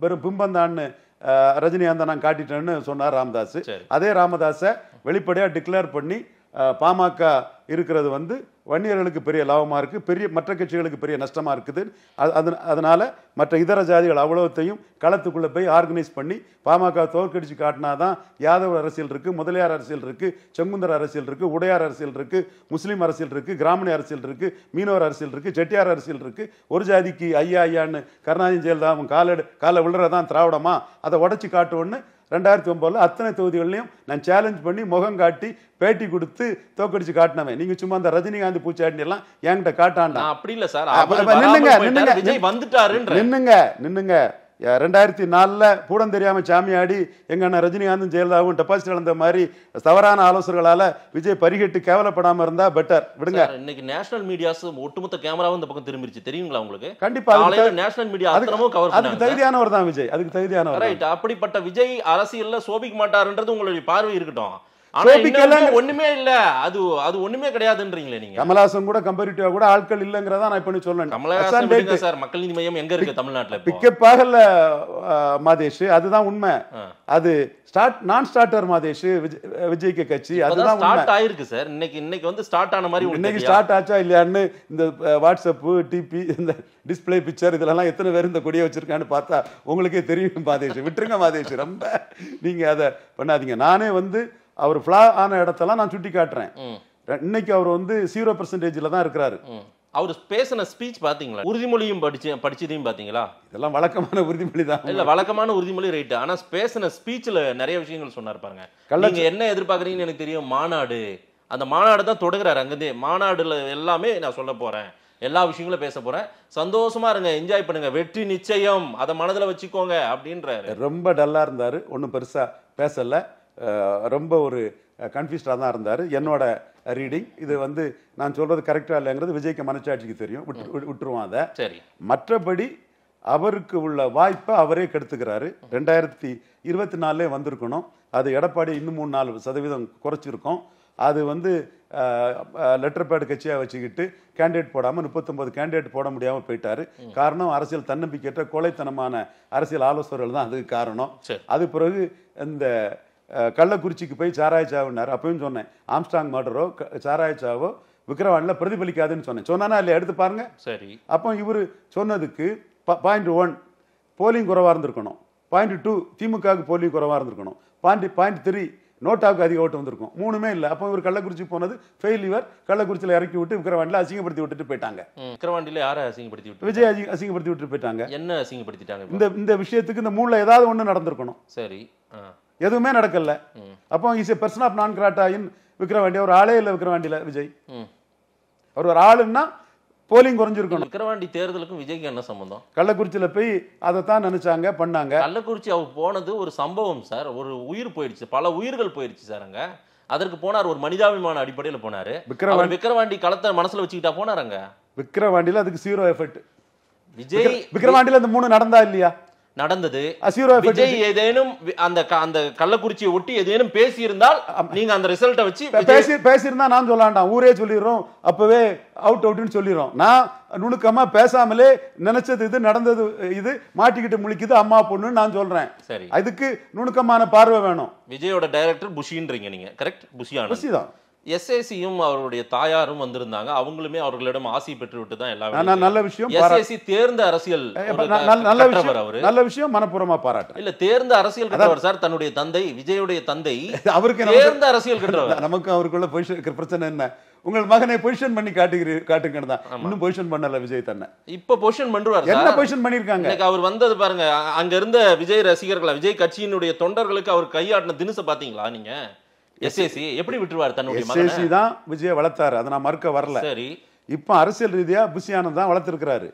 வெறும் பிம்பந்தான்னு ரஜினிகாந்த் நான் காட்டிட்டேன்னு சொன்னார் ராமதாஸ். அதே ராமதாஸை வெளிப்படையா டிக்ளேர் பண்ணி பாமக இருக்கிறது வந்து வன்னியர்களுக்கு பெரிய லாபமா இருக்கு, பெரிய மற்ற கட்சிகளுக்கு பெரிய நஷ்டமா இருக்குது. அதனால மற்ற இதர ஜாதிகள் அவ்வளவுத்தையும் களத்துக்குள்ள போய் ஆர்கனைஸ் பண்ணி பாமக தோற்கடிச்சு காட்டினாதான் யாதவ அரசியல் இருக்கு, முதலியார் அரசியல் இருக்கு, செங்குந்தர் அரசியல் இருக்கு, உடையார் அரசியல் இருக்கு, முஸ்லீம் அரசியல் இருக்கு, கிராமணி அரசியல் இருக்கு, மீனவர் அரசியல் இருக்கு, செட்டியார் அரசியல் இருக்கு. ஒரு ஜாதிக்கு ஐயா ஐயான்னு கருணாநிதி ஜெயலலிதா காலை விழுறதான் திராவிடமா, அதை உடைச்சு காட்டுவோன்னு 2009 அத்தனை தொகுதிகளையும் நான் சேலஞ்ச் பண்ணி முகம் காட்டி பேட்டி கொடுத்து தோக்கடிச்சு காட்டினவன். நீங்க சும்மா அந்த ரஜினிகாந்த் பூச்சாண்டி எல்லாம் என்கிட்ட காட்டாண்டா. அப்படி இல்ல சார், நின்னுங்க 2004 பூடம் தெரியாம சாமியாடி எங்க அண்ணன் ரஜினிகாந்தும் ஜெயலலிதாவும் டெபாசிட் இழந்த மாதிரி தவறான ஆலோசனைகளால விஜய் பரிகெட்டு கேவலப்படாம இருந்தா பெட்டர். விடுங்க. இன்னைக்கு நேஷனல் மீடியாஸ் ஒட்டுமொத்த கேமராவும் இந்த பக்கம் திரும்பிருச்சு, தெரியுங்களா உங்களுக்கு? கண்டிப்பா நேஷனல் மீடியா அத்தனமும் கவர் பண்ணாங்க. அதுக்கு தகுதியானவர் தான் விஜய், அதுக்கு தகுதியானவர். ரைட். அப்படிப்பட்ட விஜய் அரசியல்ல சோபிக்க மாட்டாருன்றது உங்களுடைய பார்வை இருக்கட்டும். ஒண்ணுமே இல்ல, அது ஒண்ணுமே கிடையாதுன்றீங்களே நீங்க. கமலஹாசன் கூட கம்பேரிட்டிவா கூட ஆட்கள் இல்லங்கிறதா நான் இப்ப சொல்றேன். கமலஹாசன் சார், மக்கள் நீதி மையம் எங்க இருக்கு தமிழ்நாட்டுல? பிக்கப் ஆகல மாதேஷ், அதுதான் உண்மை. அது நான் ஸ்டார்டர் மாதேஷ் விஜய்க்கு கட்சி, அதுதான் ஸ்டார்ட் ஆயிருக்கு சார். இன்னைக்கு வந்து ஸ்டார்ட் ஆன மாதிரி இன்னைக்கு ஸ்டார்ட் ஆச்சா இல்லையான்னு இந்த வாட்ஸ்அப் டிபி இந்த டிஸ்பிளே பிக்சர் இதெல்லாம் எத்தனை பேர் இந்த கொடியை வச்சிருக்கான்னு பார்த்தா உங்களுக்கே தெரியும் மாதேஷ். விட்டுருங்க மாதேஷ், ரொம்ப நீங்க அதை பண்ணாதீங்க. நானே வந்து அவர் ஃப்ளா ஆன இடத்தெல்லாம் நான் சுட்டி காட்டுறேன். இன்னைக்கு அவர் வந்து 0% தான் இருக்கிறாரு. அவர் பேசின ஸ்பீச் பாத்தீங்களா? உறுதிமொழியும் படிச்சதையும் பாத்தீங்களா? இதெல்லாம் வழக்கமான உறுதிமொழி தான். இல்ல, வழக்கமான உறுதிமொழி ரைட். ஆனா பேசின ஸ்பீச்ல நிறைய விஷயங்கள் சொன்னார் பாருங்க. நீங்க என்ன எதிர்பார்க்கறீங்கன்னு எனக்கு தெரியும். மாநாடு, அந்த மாநாடு தான் தொடங்குறாரு. அங்கதே மாநாடுல எல்லாமே நான் சொல்ல போறேன், எல்லா விஷயங்களும் பேச போறேன், சந்தோஷமா இருங்க, என்ஜாய் பண்ணுங்க, வெற்றி நிச்சயம், அதை மனதில் வச்சுக்கோங்க அப்படின்றாரு. ரொம்ப டல்லா இருந்தாரு, ஒன்றும் பெருசா பேசல, ரொம்ப ஒரு கன்ஃபியூஸ்டாக தான் இருந்தார். என்னோட ரீடிங் இது வந்து நான் சொல்றது கரெக்டா இல்லைங்கிறது விஜய்க்கு மனச்சாட்சிக்கு தெரியும், விட்டுருவோம் அதை. சரி. மற்றபடி அவருக்கு உள்ள வாய்ப்பை அவரே கெடுத்துக்கிறாரு. 2024 வந்திருக்கணும், அது எடப்பாடி இன்னும் 3-4% குறைச்சிருக்கோம். அது வந்து லெட்டர் பேட் கட்சியாக வச்சுக்கிட்டு கேண்டிடேட் போடாமல் 39 கேண்டிடேட் போட முடியாமல் போயிட்டாரு. காரணம் அரசியல் தன்னம்பிக்கையற்ற கோழைத்தனமான அரசியல் ஆலோசகர்கள் தான் அதுக்கு காரணம். அது பிறகு இந்த கள்ளக்குறிச்சிக்கு போய் சாராயச்சாவுனார். அப்பயும் சொன்னேன், ஆம்ஸ்டாங் மர்டரோ சாராயச்சாவோ விக்கிரவாண்டில் பிரதிபலிக்காதுன்னு சொன்னானா இல்லையா? எடுத்து பாருங்க. சரி. அப்போ இவர் சொன்னதுக்கு 0.1 போலிங் குறைவாக இருந்திருக்கணும், 0.2 திமுகவுக்கு போலிங் குறைவாக இருந்திருக்கணும், 0.3 நோட்டாவுக்கு அதிக ஓட்டு வந்திருக்கும். 3மே இல்லை. அப்போ இவர் கள்ளக்குறிச்சி போனது ஃபெயிலியர். கள்ளக்குறிச்சியில் இறக்கி விட்டு விக்கிரவாண்டியில் அசிங்கப்படுத்தி விட்டுட்டு போயிட்டாங்க. விக்கிரவாண்டியில் யாரை அசிங்கப்படுத்தி விட்டு? விஜய் அசிங்கப்படுத்தி விட்டு போயிட்டாங்க. என்ன அசிங்கப்படுத்திட்டாங்க? இந்த விஷயத்துக்கு இந்த 3ல ஏதாவது ஒன்று நடந்திருக்கணும். சரி. எதுவுமே நடக்கல. அப்போ இஸ் எ பர்சன் ஆஃப் நான் கிராட்டா இன் விக்கிரவாண்டி. ஒரு ஆளே இல்லை விக்கிரவாண்டியில விஜய். அவர் ஒரு ஆளுன்னா போலிங் குறைஞ்சிருக்கணும். விக்கிரவாண்டி தேர்தலுக்கும் விஜய்க்கு என்ன சம்பந்தம்? கள்ளக்குறிச்சியில போய் அதைத்தான் நினைச்சாங்க, பண்ணாங்க. கள்ளக்குறிச்சி அவர் போனது ஒரு சம்பவம் சார், ஒரு உயிர் போயிடுச்சு, பல உயிர்கள் போயிடுச்சு சார். அங்க அதற்கு போனார், ஒரு மனிதாபிமான அடிப்படையில் போனாரு. விக்கிரவாண்டி களத்தை மனசுல வச்சுக்கிட்டா போனாருங்க. விக்கிரவாண்டியில அதுக்கு 0 எஃபெக்ட். விஜய் விக்கிரவாண்டியில இந்த 3 நடந்தா இல்லையா? நடந்தது. விஜய் ஏதேனும் அந்த கள்ளக்குறிச்சியை ஒட்டி ஏதேனும் பேசி இருந்தால் நீங்க அந்த ரிசல்ட்டை வச்சு பேசியிருந்தா நான் சொல்லலாம்டா, ஊரே சொல்லிடுறோம், அப்பவே அவுட்னு சொல்லிடுறோம். நான் நுணுக்கமா பேசாமலே நினைச்சது இது, நடந்தது இது, மாட்டிக்கிட்டு முழிக்குது அம்மா பொண்ணு நான் சொல்றேன். சரி. அதுக்கு நுணுக்கமான பார்வை வேணும். விஜயோட டைரக்டர் புஷின்றீங்க நீங்க, கரெக்ட்? புஷி தான். எஸ்ஏசியும் அவருடைய தாயாரும் வந்திருந்தாங்க, அவங்களுமே அவர்களிடம் ஆசி பெற்று விட்டு தான் எல்லாம் நல்ல விஷயம். எஸ்ஏசி தேர்ந்த அரசியல் நல்ல விஷயம், மனப்பூர்வமா பாராட்டு. இல்ல, தேர்ந்த அரசியல் கற்றவர் சார். தன்னுடைய தந்தை, விஜயுடைய தந்தை அவருக்கு தேர்ந்த அரசியல் கற்றவர். நமக்கு அவருக்குள்ள பிரச்சனை என்ன? உங்கள் மகனை பொசிஷன் பண்ணி காட்டுங்க தான். இன்னும் பொசிஷன் பண்ணல விஜய் தன்னை. இப்ப பொசிஷன் பண்றாரு. என்ன பொசிஷன் பண்ணிருக்காங்க? அவர் வந்தது பாருங்க, அங்க இருந்த விஜய் ரசிகர்கள், விஜய் கட்சியினுடைய தொண்டர்களுக்கு அவர் கையாட்டின தினச பாத்தீங்களா நீங்க? எஸ்ஏசி எப்படி விட்டுருவார் தன்னுடைய மகனை? எஸ்ஏசி தான் விஜய் வளர்த்தாரு, அதை நான் மறுக்க வரல. சரி. இப்ப அரசியல் ரீதியா புஷி ஆனந்த் தான் வளர்த்திருக்கிறாரு.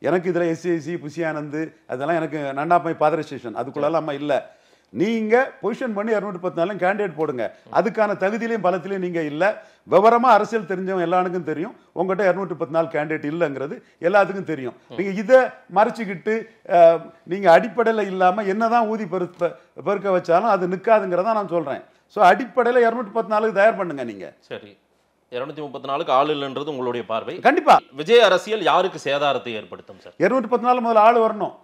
எனக்கு இதுல எஸ்ஏசி புஷி ஆனந்த் அதெல்லாம் எனக்கு நண்டாப்பை பாதர ஸ்டேஷன் அதுக்குள்ள இல்ல. நீங்க பொசிஷன் பண்ணி 214 கேண்டிடேட் போடுங்க. அதுக்கான தகுதியிலையும் பலத்திலையும் நீங்க இல்ல. விவரமா அரசியல் தெரிஞ்சவங்க எல்லாருக்கும் தெரியும், உங்ககிட்ட 214 கேண்டிடேட் இல்லைங்கிறது எல்லாத்துக்கும் தெரியும். நீங்க இதை மறைச்சிக்கிட்டு நீங்க அடிப்படையில இல்லாம என்னதான் ஊதி பெருக்க வச்சாலும் அது நிக்காதுங்கிறதா நான் சொல்றேன். ஸோ அடிப்படையில் 214 தயார் பண்ணுங்க நீங்க. சரி, 234 ஆள் இல்லைன்றது உங்களுடைய பார்வை. கண்டிப்பா. விஜய் அரசியல் யாருக்கு சேதாரத்தை ஏற்படுத்தும் சார்? 214 முதல்ல ஆள் வரணும்.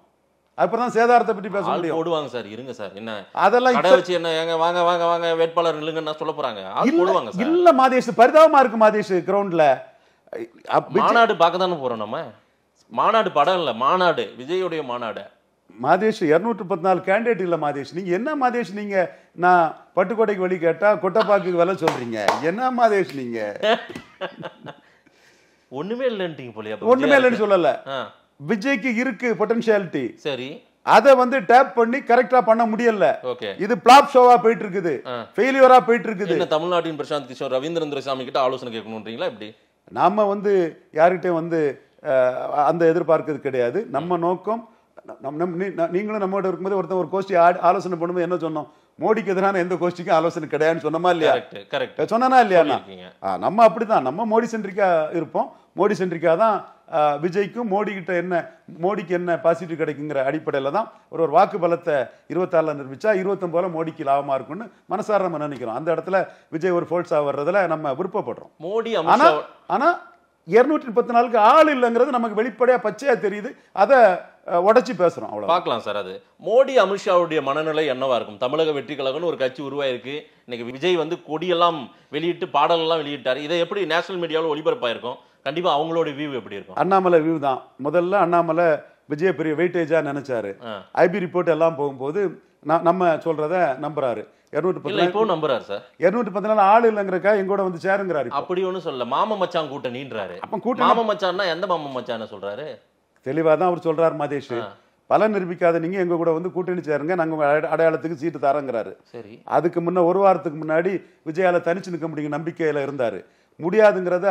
அப்புறம் சேதாரத்தை பற்றி பேச ஆள் முடியும். போடுவாங்க சார், இருங்க சார். என்ன அதெல்லாம் கடை வச்சு என்ன ஏங்க வாங்க வாங்க வாங்க வேட்பாளர் நில்லுங்கன்னா சொல்ல போறாங்க? ஆள் போடுவாங்க சார். இல்ல மாதேஷ், பரிதாபமா இருக்கு மாதேஷ். கிரவுண்ட்ல மாநாடு பார்க்க தானே போறோம் நம்ம. மாநாடு படம் இல்ல, மாநாடு விஜயோடைய மாநாடு. மாதேஷ் 214 கேண்டிடேட் இல்ல மாதேஷ். நீங்க என்ன மாதேஷ், நீங்க நான் பட்டுக்கோட்டைக்கு வழி கேட்டா கொட்டப்பாக்கு விலை சொல்றீங்க. என்ன மாதேஷ் நீங்க? ஒண்ணுமே இல்லைன்றீங்க போலியா? ஒண்ணுமே இல்லைன்னு சொல்லல. விஜய்க்கு இருக்கு பொட்டன்ஷியாலிட்டி. சரி, அத வந்து டேப் பண்ணி கரெக்டா பண்ண முடியல. ஓகே. இது பிளாப் ஷோவா போயிட்டு இருக்குது, ஃபெயிலியரா போயிட்டு இருக்குது. என்ன தமிழ்நாட்டின் பிரசாந்த் கிஷோர் ரவீந்திரன் சாமி கிட்ட ஆலோசனை கேட்கணும்ன்றீங்களா? எப்படி? நாம வந்து யார்கிட்டயும் வந்து அந்த எதிர்பார்க்கிறது கிடையாது. நம்ம நோக்கம், நீங்களும் நம்மகிட்ட இருக்கும்போது ஒருத்தன் ஒரு கோஷ்டி ஆலோசனை பண்ணும்போது என்ன சொன்னோம்? மோடிக்கு எதிரான எந்த கோஷ்டிக்கும் ஆலோசனை கிடையாதுன்னு சொன்னமா இல்லையா? சொன்னா இல்லையா? நம்ம அப்படிதான், நம்ம மோடி சென்ட்ரிக்கா இருப்போம். மோடி சென்ட்ரிக்கா தான் விஜய்க்கும் மோடி கிட்ட என்ன, மோடிக்கு என்ன பாசிட்டிவ் கிடைக்குங்கிற அடிப்படையில தான் ஒரு வாக்கு பலத்தை 24 நிரூபிச்சா 29 மோடிக்கு லாபமா இருக்கும்னு மனசார நம்ம நினைக்கிறோம். அந்த இடத்துல விஜய் ஒரு ஃபோல்ஸா வர்றதுல நம்ம விருப்பப்படுறோம். மோடி ஆனா 234க்கு ஆள் இல்லைங்கிறது நமக்கு வெளிப்படையா பச்சையா தெரியுது. அதை உடைச்சு பேசுறோம். அவ்வளவு பார்க்கலாம் சார். அது மோடி அமித்ஷாவுடைய மனநிலை என்னவா இருக்கும்? தமிழக வெற்றி கழகம்னு ஒரு கட்சி உருவாயிருக்கு. இன்னைக்கு விஜய் வந்து கொடியெல்லாம் வெளியிட்டு பாடலெல்லாம் வெளியிட்டாரு. இதை எப்படி நேஷனல் மீடியாவில் ஒளிபரப்பாயிருக்கும்? கண்டிப்பா அவங்களோட வியூ எப்படி இருக்கும்? அண்ணாமலை வியூ தான். முதல்ல அண்ணாமலை விஜய பெரிய வெயிட்டேஜா நினைச்சாரு. ஐபி ரிப்போர்ட் எல்லாம் போகும்போது நம்ம சொல்றத நம்புறாரு. 214 ஆள் இல்லங்கிறக்கா எங்கூட வந்து சேருங்கிறாரு. அப்படி ஒண்ணு சொல்ல, மாம மச்சான் கூட்டணின்றாரு. மாம மச்சான்னா எந்த மாம மச்சான சொல்றாரு? தெளிவா தான் அவர் சொல்றாரு மாதேஷ். பலன் நிரூபிக்காத நீங்க எங்க கூட வந்து கூட்டணி சேருங்க, நாங்க உங்க அடையாளத்துக்கு சீட்டு தரங்கிறாரு. சரி, அதுக்கு முன்ன ஒரு வாரத்துக்கு முன்னாடி விஜயால தனிச்சு நிற்க முடியும் நம்பிக்கையில இருந்தாரு. முடியாதுங்கிறத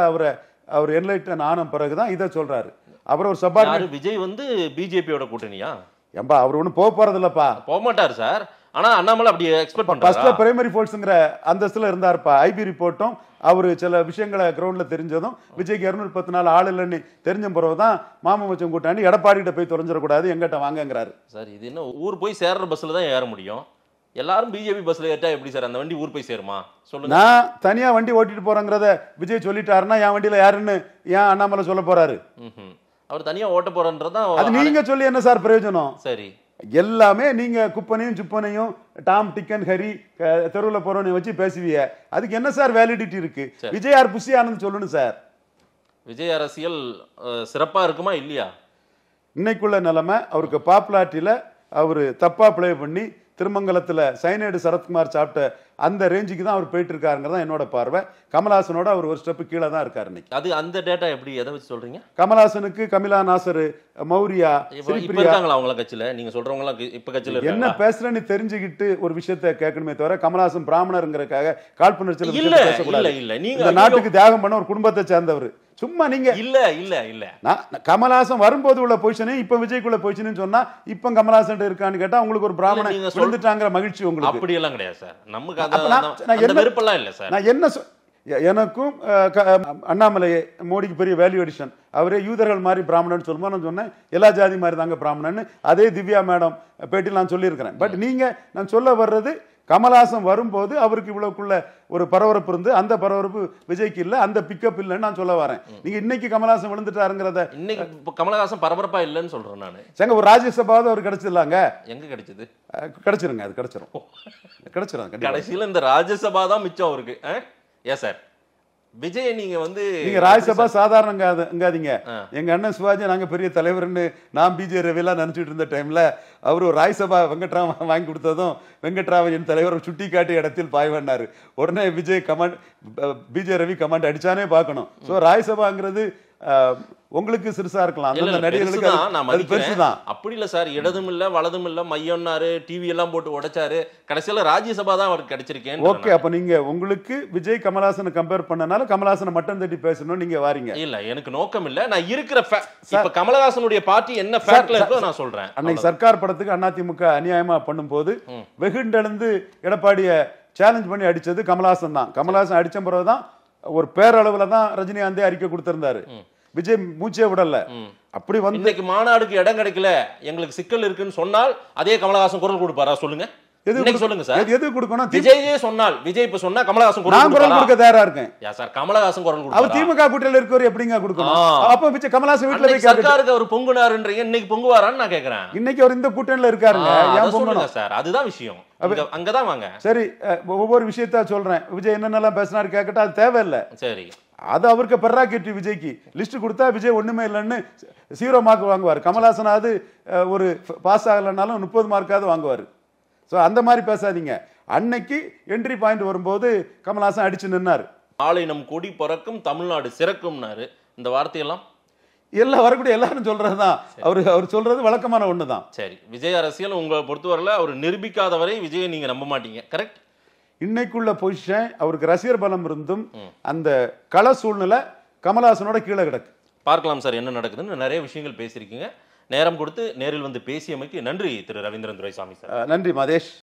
அவர் என்லைட்டன் ஆன பிறகுதான் இதை சொல்றாரு. அப்புறம் ஒரு சபா விஜய் வந்து பிஜேபியோட கூட்டணியா? ஏம்பா அவர் ஒன்னும் போக போறது இல்லப்பா. போக மாட்டாரு சார். ஆனா அண்ணாமலை அப்படி எக்ஸ்பெக்ட் பண்றாரு. ஃபர்ஸ்ட்ல பிரைமரி ஃபோர்ஸ்ங்கற அந்தஸ்துல இருந்தாருப்பா. ஐபி ரிப்போர்ட்டும் அவரு சில விஷயங்களை கிரவுண்ட்ல தெரிஞ்சதும் விஜய்க்கு 214 ஆள் இல்லைன்னு தெரிஞ்ச பிறகுதான் மாம மச்சம் கூட்டாண்டி எடப்பாடி கிட்ட போய் தொலைஞ்சிடக்கூடாது, எங்கிட்ட வாங்கங்கிறாரு. சார் இது என்ன ஊர் போய் சேர்ற பஸ்ல தான் ஏற முடியும்? எல்லாரும் பிஜேபி பஸ்ல ஏற்றா எப்படி சார் அந்த வண்டி ஊர் போய் சேருமா? சொல்லுங்க. நான் தனியா வண்டி ஓட்டிட்டு போறேங்கிறத விஜய் சொல்லிட்டாருன்னா என் வண்டியில யாருன்னு ஏன் அண்ணாமலை சொல்ல போறாரு? அவர் தனியா ஓட்ட போறன்றதான். அது நீங்க சொல்லி என்ன சார் பிரயோஜனம்? சரி, எல்லாமே நீங்க குப்பனையும் சுப்பனையும் டாம் டிக்கன் ஹரி தெருவுல போறோன்னு வச்சு பேசுவீங்க. அதுக்கு என்ன சார் வேலிடிட்டி இருக்கு? விஜய் ஆர் புஷி ஆனந்த் சொல்லணும் சார். விஜய் அரசியல் சிறப்பா இருக்குமா இல்லையா? இன்னைக்குள்ள நிலைமை அவருக்கு பாப்புலாரிட்டியில அவரு தப்பா பிளே பண்ணி திருமங்கலத்துல சைனைடு சரத்குமார் சாப்பிட்ட அந்த ரேஞ்சுக்கு தான் அவர் போயிட்டு இருக்காருங்கிறதா என்னோட பார்வை. கமல்ஹாசனோட அவர் ஒரு ஸ்டெப் கீழே தான் இருக்காரு இன்னைக்கு. அது அந்த டேட்டா எப்படி எதை வச்சு சொல்றீங்க? கமல்ஹாசனுக்கு கமிலா நாசர், மௌரியா, இருக்காங்களா அவங்கள கட்சியில? நீங்க சொல்றவங்க எல்லாம் இப்ப கட்சியில என்ன பேசுறேன்னு தெரிஞ்சுக்கிட்டு ஒரு விஷயத்தை கேட்கணுமே தவிர கமல்ஹாசன் பிராமணருங்கிறதுக்காக காழ்ப்புணர்ச்சியில் பேசக்கூடாது. இல்ல நீங்க இந்த நாட்டுக்கு தியாகம் பண்ண ஒரு குடும்பத்தை சேர்ந்தவர். சும்மா நீங்க இல்ல கமல்ஹாசன் வரும்போது உள்ள பொசிஷனையும் இப்ப விஜய்க்குள்ள பொசிஷன் சொன்னா இப்ப கமல்ஹாசன் இருக்கான்னு கேட்டா உங்களுக்கு ஒரு பிராமணன் விழுந்துட்டாங்கிற மகிழ்ச்சி உங்களுக்கு? அப்படி எல்லாம் கிடையாது சார். நமக்கு அந்த வெறுப்பெல்லாம் இல்ல சார். நான் என்ன எனக்கும் அண்ணாமலை மோடிக்கு பெரிய வேல்யூ அடிஷன். அவரே யூதர்கள் மாதிரி பிராமணன் சொல்லும்போது நான் சொன்னேன் எல்லா ஜாதி மாதிரி தாங்க பிராமணன். அதே திவ்யா மேடம் பேட்டியில் நான் சொல்லியிருக்கிறேன். பட் நீங்க நான் சொல்ல வர்றது கமல்ஹாசன் வரும்போது அவருக்கு இவ்வளவுக்குள்ள ஒரு பரபரப்பு இருந்து அந்த பரபரப்பு விஜய்க்கு இல்ல, அந்த பிக்கப் இல்லைன்னு நான் சொல்ல வரேன். நீங்க இன்னைக்கு கமல்ஹாசன் விழுந்துட்டாருங்கிறத இன்னைக்கு கமல்ஹாசன் பரபரப்பா இல்லைன்னு சொல்றேன் நான். சங்க ஒரு ராஜ்யசபாவது அவர் கிடைச்சிடலாங்க. எங்க கிடைச்சது? கிடைச்சிருங்க, அது கிடைச்சிரும். கடைசியில இந்த ராஜ்யசபா தான் மிச்சம் அவருக்கு. ஏன் சார் விஜய் நீங்க ராஜ்யசபா சாதாரணங்காதீங்க. எங்க அண்ணன் சிவாஜி நாங்க பெரிய தலைவர்னு நான் பிஜே ரவிலாம் நினைச்சிட்டு இருந்த டைம்ல அவர் ஒரு ராஜ்யசபா வெங்கட்ராமன் வாங்கி கொடுத்ததும் வெங்கட்ராமன் தலைவர் சுட்டி காட்டி இடத்தில் பாய்வண்ணாரு. உடனே Vijay command PJ Ravi command அடிச்சானே பார்க்கணும். ஸோ ராஜ்யசபாங்கிறது உங்களுக்கு சிறுசா இருக்கலாம், அந்த நடிகர்களுக்கு பெருசுதான். அப்படி இல்ல சார். இடதும் இல்ல வலதும் இல்ல மையம்னாரு, டிவி எல்லாம் போட்டு உடைச்சாரு. கடைசியில ராஜ்யசபா தான் அவருக்கு கிடைச்சிருக்கேன். ஓகே, அப்ப நீங்க உங்களுக்கு விஜய் கமல்ஹாசனை கம்பேர் பண்ணனால கமல்ஹாசனை மட்டும் தட்டி பேசணும் நீங்க வாரீங்க. இல்ல எனக்கு நோக்கம் இல்ல. நான் இருக்கிற இப்ப கமல்ஹாசனுடைய பார்ட்டி என்ன ஃபேக்ட்ல இருக்கோ நான் சொல்றேன். அன்னைக்கு சர்க்கார் படத்துக்கு அதிமுக அநியாயமா பண்ணும்போது வெகுண்டெழுந்து எடப்பாடிய சேலஞ்ச் பண்ணி அடிச்சது கமல்ஹாசன் தான். கமல்ஹாசன் அடிச்ச பிறகுதான் ஒரு பேரளவுல தான் ரஜினிகாந்தே அறிக்கை கொடுத்திருந்தாரு. விஜய் மூச்சே விடல. அப்படி வந்து இன்னைக்கு மாநாடுக்கு இடம் கிடைக்கல, எங்களுக்கு சிக்கல் இருக்குன்னு சொன்னால் அதே கமல்ஹாசன் குரல் கொடுப்பாரா சொல்லுங்க? இன்னைக்கு சொல்லுங்க சார். எது கொடுக்கணும்? விஜயே சொன்னால், விஜய் இப்ப சொன்னா கமலஹாசன் நான் குரல் கொடுக்க தயாரா இருக்கேன். யா சார், கமலஹாசன் குரல் அவர் கொடுப்பாரா? திமுக கூட்டணியில இருக்கவர் எப்படிங்க கொடுக்கணும்? அப்ப விஜய் கமலஹாசன் வீட்டுல போய் சர்க்காருக்கு அவர் பொங்குனாருன்றீங்க, இன்னைக்கு பொங்குவாரான்னு நான் கேக்குறேன். இன்னைக்கு அவர் இந்த கூட்டணியில இருக்காருங்க, ஏன் பொங்கணும் சார்? அதுதான் விஷயம். அங்கதான் வாங்க. சரி, ஒவ்வொரு விஷயத்தா சொல்றேன். விஜய் என்னென்னலாம் பேசினாரு கேட்கட்டா, அது தேவையில்லை. சரி, அது அவருக்கு பெர்ராக்கெட்டி. விஜய்க்கு லிஸ்ட் கொடுத்தா விஜய் ஒண்ணுமே இல்லைன்னு 0 மார்க் வாங்குவார். கமலஹாசன் அது ஒரு பாஸ் ஆகலைன்னாலும் 30 மார்க்காவது வாங்குவார். ஸோ அந்த மாதிரி பேசாதீங்க. அன்னைக்கு என்ட்ரி பாயிண்ட் வரும்போது கமலஹாசன் அடிச்சு நின்னாரு. நாளை நம் கொடி பறக்கும், தமிழ்நாடு சிறக்கும்னாரு. இந்த வார்த்தையெல்லாம் எல்லாம் வரக்கூடிய எல்லாரும் சொல்றதுதான். அவர் சொல்றது வழக்கமான ஒண்ணுதான். சரி, விஜய் அரசியல் உங்களை பொறுத்தவரையில அவர் நிரூபிக்காதவரை விஜயை நீங்க நம்ப மாட்டீங்க, கரெக்ட்? இன்னைக்குள்ள பொசிஷன், அவருக்கு ரசிகர் பலம் இருந்தும் அந்த கள சூழ்நிலை கமலஹாசனோட கீழே கிடக்கு. பார்க்கலாம் சார் என்ன நடக்குதுன்னு. நிறைய விஷயங்கள் பேசியிருக்கீங்க. நேரம் கொடுத்து நேரில் வந்து பேசியமைக்கு நன்றி திரு ரவீந்திரன் துரைசாமி சார். நன்றி மதேஷ்.